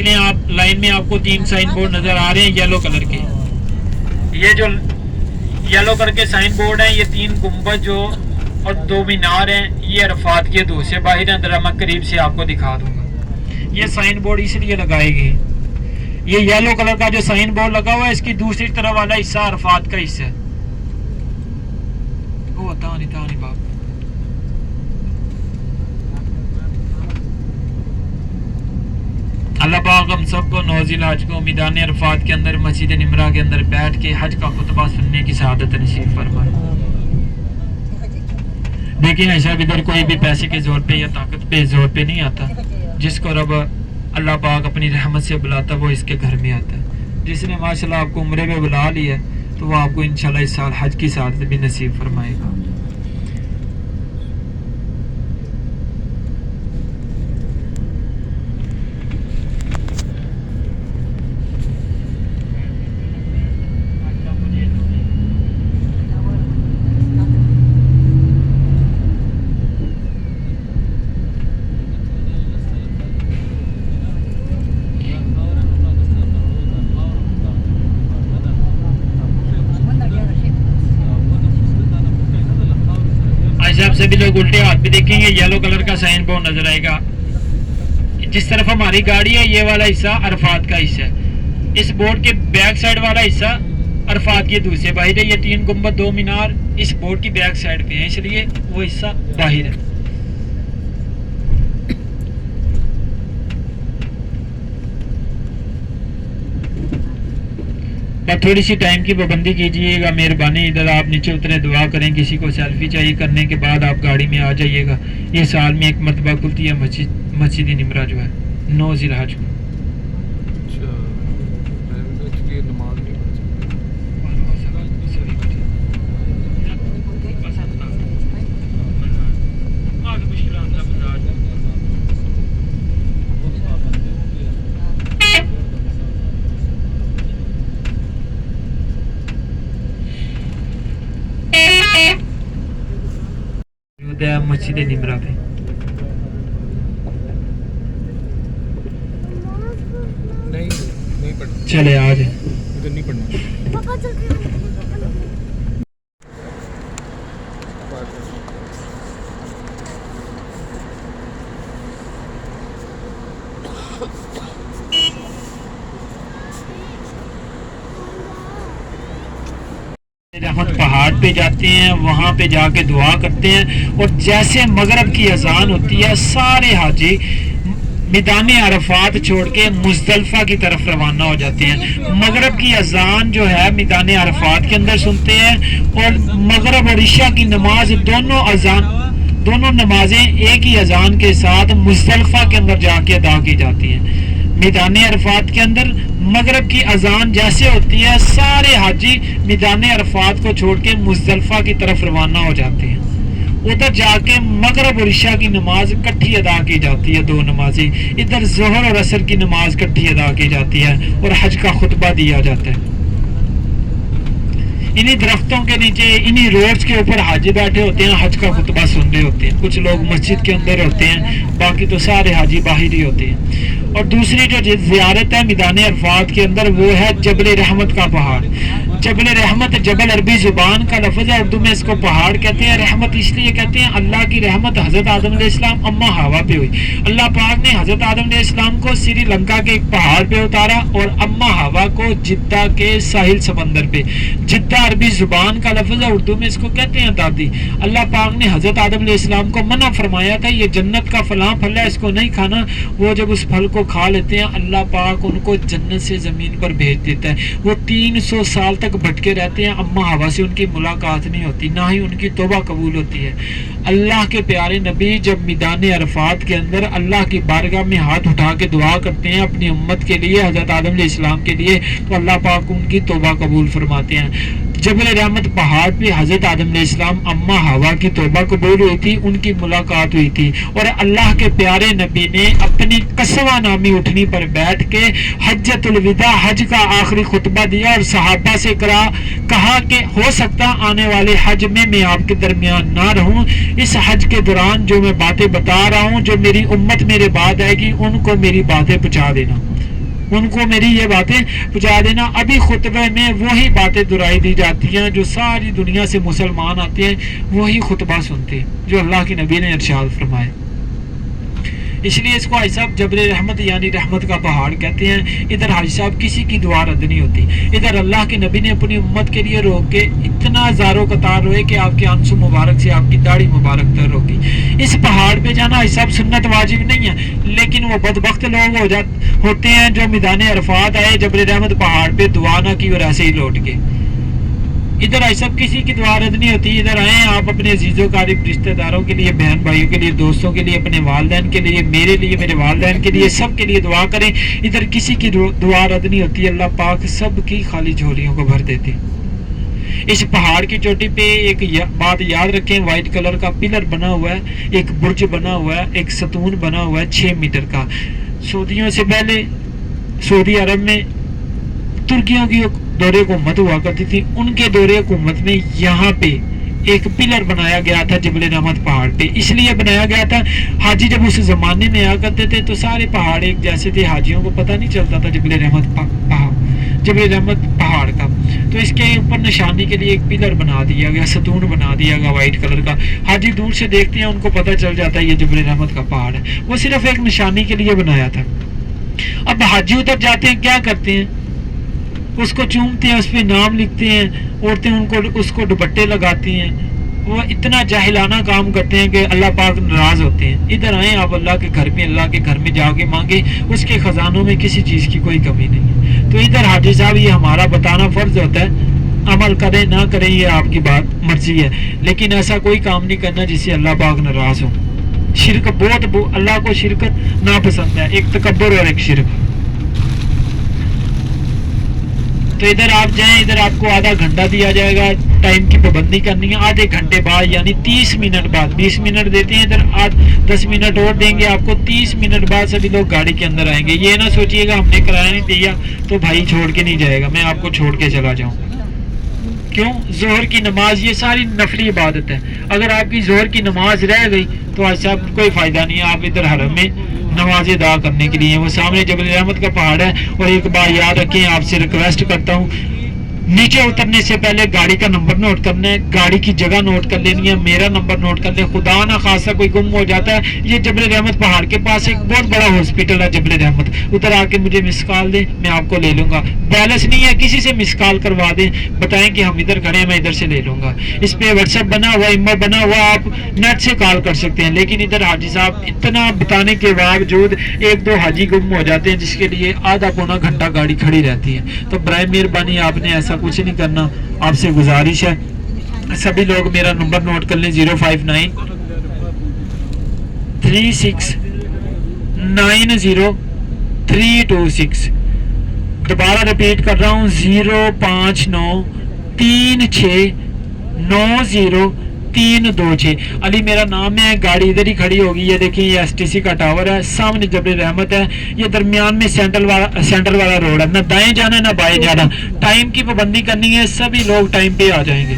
لیں آپ لائن میں آپ کو 3 سائن بورڈ نظر آ رہے ہیں یلو کلر کے. یہ جو یلو کلر کے سائن بورڈ ہیں یہ 3 گنبد جو اور 2 مینار ہیں یہ عرفات کے حدود سے باہر ہیں. ذرا میں قریب سے آپ کو دکھا دوں گا. یہ سائن بورڈ اس لیے لگائے گئے. یہ یلو کلر کا جو سائن بورڈ لگا ہوا ہے اس کی دوسری طرف والا حصہ عرفات کا حصہ ہے. وہ تانی باپ. اللہ پاک ہم سب کو 9 ذی الحج کو میدان عرفات کے اندر مسجد نمرہ کے اندر بیٹھ کے حج کا خطبہ سننے کی سعادت نصیب فرمائے. دیکھیں ایسا ادھر کوئی بھی پیسے کے زور پہ یا طاقت پہ زور پہ نہیں آتا. جس کو رب اللہ پاک اپنی رحمت سے بلاتا وہ اس کے گھر میں آتا ہے. جس نے ماشاءاللہ آپ کو عمرے میں بلا لیا تو وہ آپ کو انشاءاللہ اس سال حج کی سعادت بھی نصیب فرمائے گا. آپ سبھی لوگ الٹے ہاتھ بھی دیکھیں گے یلو کلر کا سائن بورڈ نظر آئے گا. جس طرف ہماری گاڑی ہے یہ والا حصہ عرفات کا حصہ ہے. اس بورڈ کے بیک سائڈ والا حصہ عرفات کے دوسرے باہر ہے. یہ 3 گنبد 2 مینار اس بورڈ کی بیک سائڈ پہ ہیں اس لیے وہ حصہ باہر ہے. تھوڑی سی ٹائم کی پابندی کیجیے گا مہربانی. ادھر آپ نیچے اترے دعا کریں. کسی کو سیلفی چاہیے کرنے کے بعد آپ گاڑی میں آ جائیے گا. یہ سال میں ایک مرتبہ کھلتی ہے مسجد نمرہ جو ہے 9 ذی الحج کو. مسجد نمرہ پہ چلے آ جائیں. رحمت پہاڑ پہ جاتے ہیں وہاں پہ جا کے دعا کرتے ہیں اور جیسے مغرب کی اذان ہوتی ہے سارے حاجی میدان عرفات چھوڑ کے مزدلفہ کی طرف روانہ ہو جاتے ہیں. مغرب کی اذان جو ہے میدان عرفات کے اندر سنتے ہیں اور مغرب اور عشاء کی نماز دونوں نمازیں ایک ہی اذان کے ساتھ مزدلفہ کے اندر جا کے ادا کی جاتی ہیں. میدان عرفات کے اندر مغرب کی اذان جیسے ہوتی ہے سارے حاجی میدان عرفات کو چھوڑ کے مزدلفہ کی طرف روانہ ہو جاتے ہیں. ادھر جا کے مغرب اور عشاء کی نماز اکٹھی ادا کی جاتی ہے 2 نمازیں. ادھر ظہر اور عصر کی نماز اکٹھی ادا کی جاتی ہے اور حج کا خطبہ دیا جاتا ہے. انہی درختوں کے نیچے انہی روڈز کے اوپر حاجی بیٹھے ہوتے ہیں حج کا خطبہ سن رہے ہوتے ہیں. کچھ لوگ مسجد کے اندر ہوتے ہیں باقی تو سارے حاجی باہر ہی ہوتے ہیں. اور دوسری جو زیارت ہے میدان عرفات کے اندر وہ ہے جبل رحمت کا پہاڑ. جبل رحمت جبل عربی زبان کا لفظ ہے. اردو میں اس کو پہاڑ کہتے ہیں. رحمت اس لیے کہتے ہیں اللہ کی رحمت حضرت آدم علیہ السلام اما ہوا پہ ہوئی. اللہ پاک نے حضرت آدم علیہ السلام کو سری لنکا کے ایک پہاڑ پہ اتارا اور اما ہوا کو جدہ کے ساحل سمندر پہ. جدہ عربی زبان کا لفظ ہے. اردو میں اس کو کہتے ہیں دادی. اللہ پاک نے حضرت آدم علیہ السلام کو منع فرمایا تھا یہ جنت کا فلاں پھل ہے اس کو نہیں کھانا. وہ جب اس پھل کو کھا لیتے ہیں اللہ پاک ان کو جنت سے زمین پر بھیج دیتا ہے. وہ 300 سال تک بھٹکے رہتے ہیں. اما ہوا سے ان کی ملاقات نہیں ہوتی نہ ہی ان کی توبہ قبول ہوتی ہے. اللہ کے پیارے نبی جب میدان عرفات کے اندر اللہ کی بارگاہ میں ہاتھ اٹھا کے دعا کرتے ہیں اپنی امت کے لیے حضرت آدم علیہ السلام کے لیے تو اللہ پاک ان کی توبہ قبول فرماتے ہیں. جبل رحمت پہاڑ پہ حضرت آدم علیہ السلام اما ہوا کی توبہ قبول ہوئی تھی. ان کی ملاقات ہوئی تھی اور اللہ کے پیارے نبی نے اپنی قصوہ نامی اٹھنی پر بیٹھ کے حجۃ الوداع حج کا آخری خطبہ دیا اور صحابہ سے کہا کہ ہو سکتا آنے والے حج میں آپ کے درمیان نہ رہوں. اس حج کے دوران جو میں باتیں بتا رہا ہوں جو میری امت میرے بعد آئے گی ان کو میری باتیں پہنچا دینا. उनको मेरी ये बातें पहुँचा देना। अभी खुतबे में वही बातें दोहराई दी जाती हैं जो सारी दुनिया से मुसलमान आते हैं वही खुतबा सुनते हैं जो अल्लाह के नबी ने इरशाद फरमाए। इसलिए इसको हाजी साहब जबल रहमत यानी रहमत का पहाड़ कहते हैं। इधर हाजी साहब किसी की दुआ रद्द नहीं होती। इधर अल्लाह के नबी ने अपनी उम्मत के लिए रोक के इतना ज़ारो कतार रोए कि आपके आंसू मुबारक से आपकी दाढ़ी मुबारक तर होगी। इस पहाड़ पे जाना हाजी साहब सुन्नत वाजिब नहीं है, लेकिन वो बदबख्त लोग होते हैं जो मैदान अरफात आए जबल रहमत पहाड़ पे दुआ ना की और ऐसे ही लौट के। इधर ऐसा किसी की दुआ रद्द नहीं होती। इधर आए आप अपने अजीजों कारिब रिश्तेदारों के लिए, बहन भाइयों के लिए, दोस्तों के लिए, अपने वालदैन के लिए, मेरे लिए, मेरे वालदैन के लिए, सब के लिए दुआ करें। इधर किसी की दुआ रद्द नहीं होती। अल्लाह पाक सब की खाली झोलियों को भर देती। इस पहाड़ की चोटी पे एक बात याद रखें, व्हाइट कलर का पिलर बना हुआ है, एक बुर्ज बना हुआ है, एक सतून बना हुआ है 6 मीटर का। सऊदियों से पहले सऊदी अरब में तुर्कियों की दौरे हुकूमत हुआ करती थी, उनके दौरे हुकूमत में यहाँ पे एक पिलर बनाया गया था जबल रहमत पहाड़ पे। इसलिए बनाया गया था, हाजी जब उस जमाने में आया करते थे तो सारे पहाड़ एक जैसे थे, हाजियों को पता नहीं चलता था जबल रहमत पहाड़ का। तो इसके ऊपर निशानी के लिए एक पिलर बना दिया गया, सतून बना दिया गया व्हाइट कलर का। हाजी दूर से देखते हैं उनको पता चल जाता है ये जबल रहमत का पहाड़ है। वो सिर्फ एक निशानी के लिए बनाया था। अब हाजी उधर जाते हैं, क्या करते हैं, उसको चूमते हैं, उस पर नाम लिखते हैं, औरतें उनको उसको दुपट्टे लगाती हैं। वो इतना जाहिलाना काम करते हैं कि अल्लाह पाक नाराज होते हैं। इधर आए आप अल्लाह के घर में जाके मांगे, उसके खजानों में किसी चीज़ की कोई कमी नहीं है। तो इधर हाजी साहब ये हमारा बताना फर्ज होता है, अमल करें ना करें ये आपकी बात मर्जी है, लेकिन ऐसा कोई काम नहीं करना जिससे अल्लाह पाक नाराज हो। शिरक बहुत अल्लाह को शिरकत ना पसंद है, एक तकब्बुर और एक शिरक। तो इधर आप जाएं, इधर आपको आधा घंटा दिया जाएगा, टाइम की पाबंदी करनी है। आधे घंटे बाद यानी 30 मिनट बाद, 20 मिनट देते हैं, इधर 10 मिनट और देंगे आपको। 30 मिनट बाद सभी लोग गाड़ी के अंदर आएंगे। ये ना सोचिएगा हमने किराया नहीं दिया तो भाई छोड़ के नहीं जाएगा, मैं आपको छोड़ के चला जाऊँ। क्यों? जोहर की नमाज ये सारी नफली इबादत है। अगर आपकी जोहर की नमाज रह गई तो आज साहब कोई फायदा नहीं है। आप इधर हरम में नमाज अदा करने के लिए, वो सामने जबल रहमत का पहाड़ है। और एक बात याद रखें, आपसे रिक्वेस्ट करता हूँ, नीचे उतरने से पहले गाड़ी का नंबर नोट करना है, गाड़ी की जगह नोट कर लेनी है, मेरा नंबर नोट कर ले। खुदा ना खासा कोई गुम हो जाता है, ये जबल रहमत पहाड़ के पास एक बहुत बड़ा हॉस्पिटल है जबल रहमत, उधर आके मुझे मिस कॉल दें, मैं आपको ले लूंगा। बैलेंस नहीं है, किसी से मिस कॉल करवा दें, बताएं कि हम इधर खड़े हैं, मैं इधर से ले लूंगा। इस पे व्हाट्सएप बना हुआ, इमो बना हुआ, आप नेट से कॉल कर सकते हैं। लेकिन इधर हाजी साहब इतना बताने के बावजूद 1-2 हाजी गुम हो जाते हैं, जिसके लिए आधा पौना घंटा गाड़ी खड़ी रहती है। तो बराए मेहरबानी आपने ऐसा कुछ नहीं करना, आपसे गुजारिश है। सभी लोग मेरा नंबर नोट कर लें, 059 36 90 326। दोबारा रिपीट कर रहा हूँ, 059 36 90 326। अली मेरा नाम है। गाड़ी इधर ही खड़ी होगी, ये देखिए ये एसटीसी का टावर है, सामने जबल रहमत है, ये दरमियान में सेंटर वाला रोड है, ना दाएं जाना है ना बाएं जाना। टाइम की पाबंदी करनी है, सभी लोग टाइम पे आ जाएंगे।